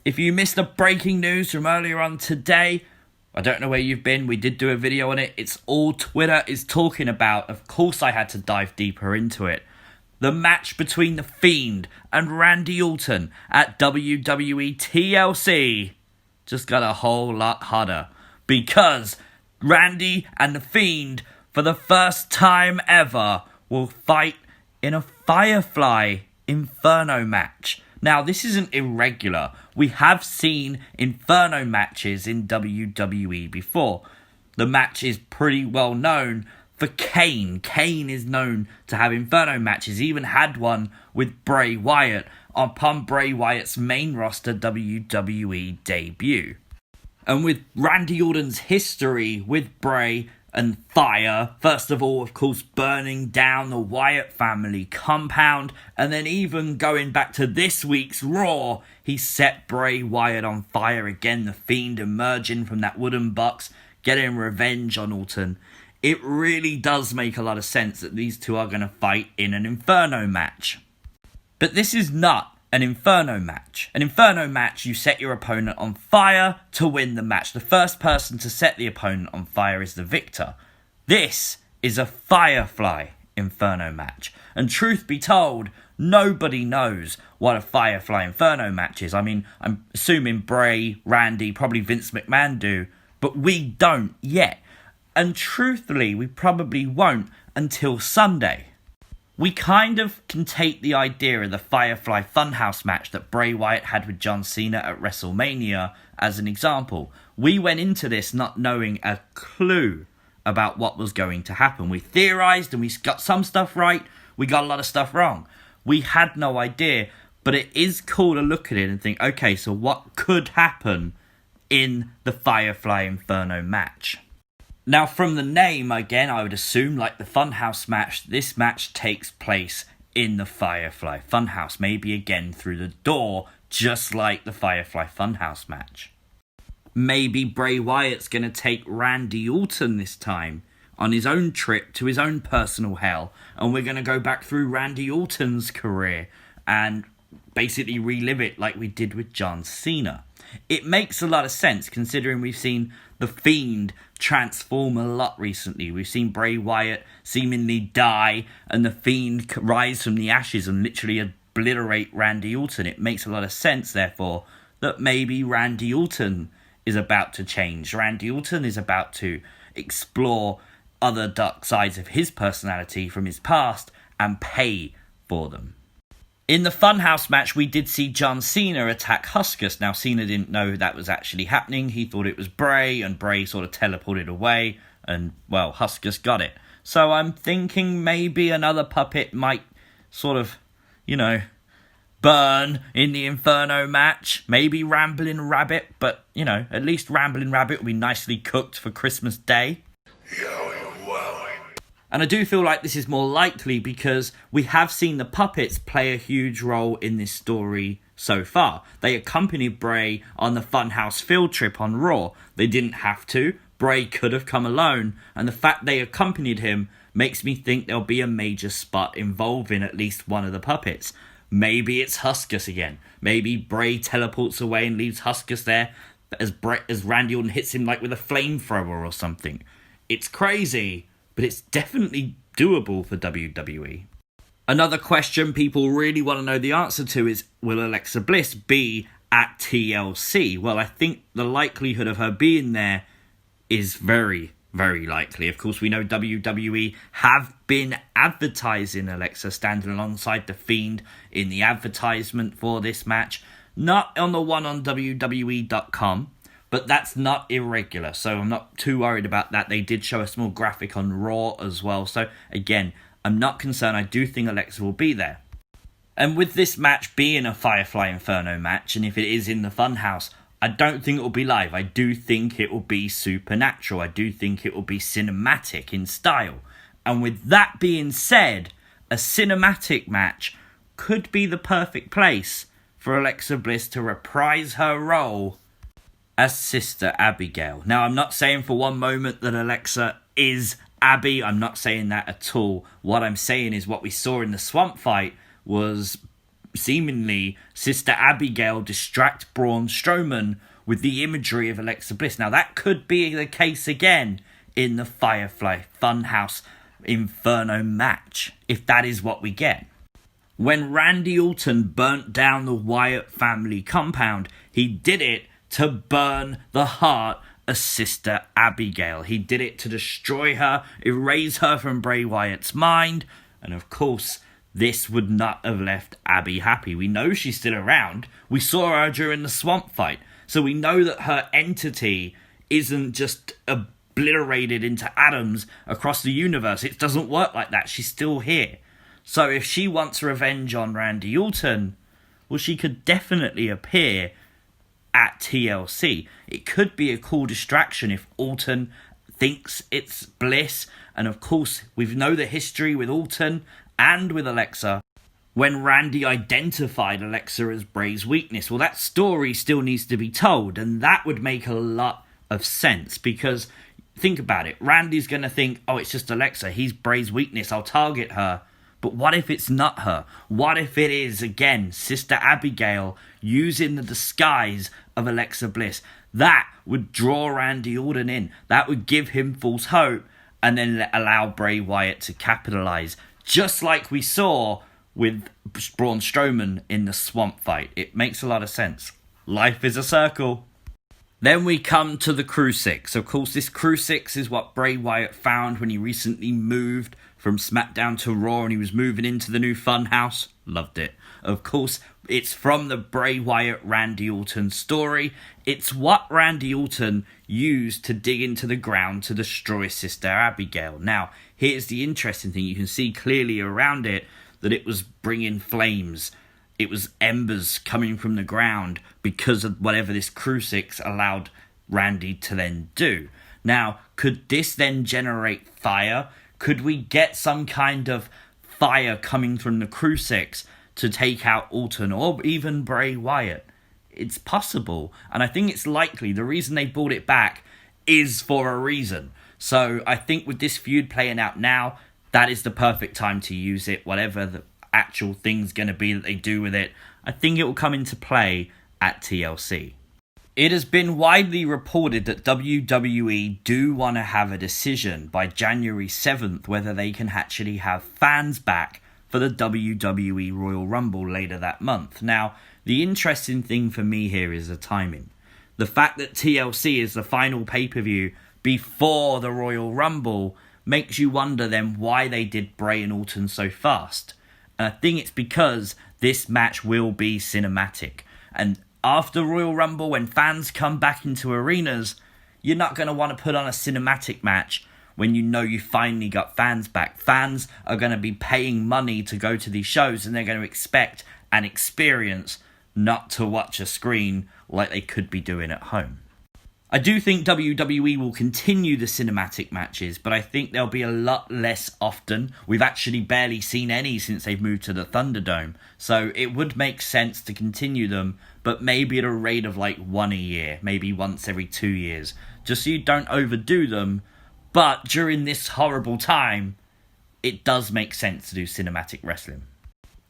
If you missed the breaking news from earlier on today, I don't know where you've been. We did do a video on it. It's all Twitter is talking about. Of course I had to dive deeper into it. The match between The Fiend and Randy Orton at WWE TLC just got a whole lot hotter. Because Randy and The Fiend, for the first time ever, will fight in a Firefly Inferno match. Now, this isn't irregular. We have seen Inferno matches in WWE before. The match is pretty well known for Kane. Kane is known to have Inferno matches. He even had one with Bray Wyatt upon Bray Wyatt's main roster WWE debut. And with Randy Orton's history with Bray and fire, first of all, of course, burning down the Wyatt family compound, and then even going back to this week's Raw, he set Bray Wyatt on fire again, the Fiend emerging from that wooden box, getting revenge on Orton. It really does make a lot of sense that these two are going to fight in an Inferno match. But this is not an Inferno match. An Inferno match, you set your opponent on fire to win the match. The first person to set the opponent on fire is the victor. This is a Firefly Inferno match. And truth be told, nobody knows what a Firefly Inferno match is. I mean, I'm assuming Bray, Randy, probably Vince McMahon do, but we don't yet. And truthfully, we probably won't until Sunday. We kind of can take the idea of the Firefly Funhouse match that Bray Wyatt had with John Cena at WrestleMania as an example. We went into this not knowing a clue about what was going to happen. We theorized and we got some stuff right. We got a lot of stuff wrong. We had no idea, but it is cool to look at it and think, okay, so what could happen in the Firefly Inferno match? Now, from the name, again, I would assume, like the Funhouse match, this match takes place in the Firefly Funhouse. Maybe again through the door, just like the Firefly Funhouse match. Maybe Bray Wyatt's going to take Randy Orton this time on his own trip to his own personal hell. And we're going to go back through Randy Orton's career and basically relive it like we did with John Cena. It makes a lot of sense considering we've seen The Fiend transform a lot recently. We've seen Bray Wyatt seemingly die and The Fiend rise from the ashes and literally obliterate Randy Orton. It makes a lot of sense, therefore, that maybe Randy Orton is about to change. Randy Orton is about to explore other dark sides of his personality from his past and pay for them. In the Funhouse match, we did see John Cena attack Huskus. Now, Cena didn't know that was actually happening. He thought it was Bray, and Bray sort of teleported away, and, well, Huskus got it. So I'm thinking maybe another puppet might sort of, burn in the Inferno match. Maybe Ramblin' Rabbit, but, at least Ramblin' Rabbit will be nicely cooked for Christmas Day. And I do feel like this is more likely because we have seen the puppets play a huge role in this story so far. They accompanied Bray on the Funhouse field trip on Raw. They didn't have to. Bray could have come alone. And the fact they accompanied him makes me think there'll be a major spot involving at least one of the puppets. Maybe it's Huskus again. Maybe Bray teleports away and leaves Huskus there as Randy Orton hits him like with a flamethrower or something. It's crazy, but it's definitely doable for WWE. Another question people really want to know the answer to is, will Alexa Bliss be at TLC? Well, I think the likelihood of her being there is very, very likely. Of course, we know WWE have been advertising Alexa standing alongside The Fiend in the advertisement for this match. Not on the one on WWE.com. But that's not irregular, so I'm not too worried about that. They did show a small graphic on Raw as well. So, again, I'm not concerned. I do think Alexa will be there. And with this match being a Firefly Inferno match, and if it is in the Funhouse, I don't think it will be live. I do think it will be supernatural. I do think it will be cinematic in style. And with that being said, a cinematic match could be the perfect place for Alexa Bliss to reprise her role as Sister Abigail. Now, I'm not saying for one moment that Alexa is Abby. I'm not saying that at all. What I'm saying is what we saw in the swamp fight was seemingly Sister Abigail distract Braun Strowman with the imagery of Alexa Bliss. Now, that could be the case again in the Firefly Funhouse Inferno match, if that is what we get. When Randy Orton burnt down the Wyatt family compound, he did it to burn the heart of Sister Abigail. He did it to destroy her, erase her from Bray Wyatt's mind, and of course, this would not have left Abby happy. We know she's still around. We saw her during the swamp fight. So we know that her entity isn't just obliterated into atoms across the universe. It doesn't work like that. She's still here. So if she wants revenge on Randy Orton, well, she could definitely appear at TLC. It could be a cool distraction if Orton thinks it's Bliss. And of course, we know the history with Orton and with Alexa. When Randy identified Alexa as Bray's weakness, well, that story still needs to be told, and that would make a lot of sense, because think about it, Randy's going to think, oh, it's just Alexa, he's Bray's weakness, I'll target her. But what if it's not her? What if it is, again, Sister Abigail using the disguise of Alexa Bliss? That would draw Randy Orton in. That would give him false hope, and then allow Bray Wyatt to capitalize, just like we saw with Braun Strowman in the swamp fight. It makes a lot of sense. Life is a circle. Then we come to the Crucifix. Of course, this Crucifix is what Bray Wyatt found when he recently moved from SmackDown to Raw, and he was moving into the new Funhouse. Loved it. Of course, it's from the Bray Wyatt Randy Orton story. It's what Randy Orton used to dig into the ground to destroy Sister Abigail. Now, here's the interesting thing. You can see clearly around it that it was bringing flames. It was embers coming from the ground because of whatever this Crucifix allowed Randy to then do. Now, could this then generate fire? Could we get some kind of fire coming from the Crucifix to take out Orton or even Bray Wyatt? It's possible, and I think it's likely. The reason they brought it back is for a reason. So I think with this feud playing out now, that is the perfect time to use it. Whatever the actual thing's going to be that they do with it, I think it will come into play at TLC. It has been widely reported that WWE do want to have a decision by January 7th whether they can actually have fans back for the WWE Royal Rumble later that month. Now, the interesting thing for me here is the timing. The fact that TLC is the final pay-per-view before the Royal Rumble makes you wonder then why they did Bray and Orton so fast. And I think it's because this match will be cinematic. And after Royal Rumble, when fans come back into arenas, you're not going to want to put on a cinematic match when you know you finally got fans back. Fans are going to be paying money to go to these shows, and they're going to expect an experience, not to watch a screen like they could be doing at home. I do think WWE will continue the cinematic matches, but I think they'll be a lot less often. We've actually barely seen any since they've moved to the Thunderdome, so it would make sense to continue them, but maybe at a rate of like one a year, maybe once every 2 years, just so you don't overdo them. But during this horrible time, it does make sense to do cinematic wrestling.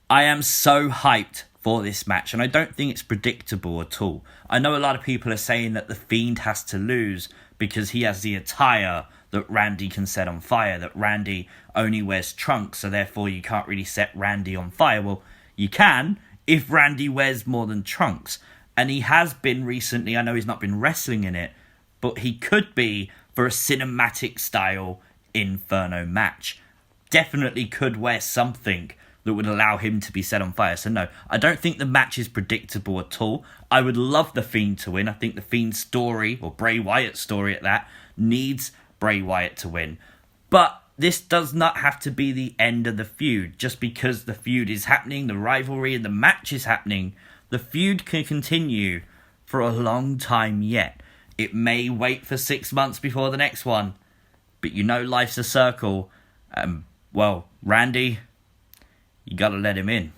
I am so hyped for this match, and I don't think it's predictable at all. I know a lot of people are saying that the Fiend has to lose because he has the attire that Randy can set on fire, that Randy only wears trunks, so therefore you can't really set Randy on fire. Well, you can if Randy wears more than trunks, and he has been recently. I know he's not been wrestling in it, but he could be for a cinematic style Inferno match. Definitely could wear something that would allow him to be set on fire. So no, I don't think the match is predictable at all. I would love the Fiend to win. I think the Fiend's story, or Bray Wyatt's story at that, needs Bray Wyatt to win. But this does not have to be the end of the feud. Just because the feud is happening, the rivalry and the match is happening, the feud can continue for a long time yet. It may wait for 6 months before the next one, but you know life's a circle. Well, Randy, you gotta let him in.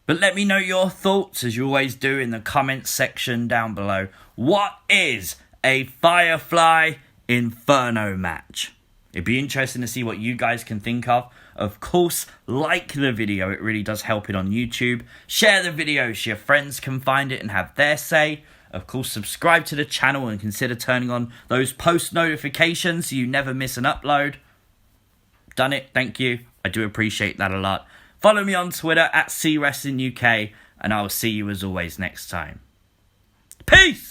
But let me know your thoughts, as you always do, in the comments section down below. What is a Firefly Inferno match? It'd be interesting to see what you guys can think of. Of course, like the video. It really does help it on YouTube. Share the video so your friends can find it and have their say. Of course, subscribe to the channel and consider turning on those post notifications so you never miss an upload. Done it. Thank you. I do appreciate that a lot. Follow me on Twitter at CWrestlingUK, and I'll see you as always next time. Peace!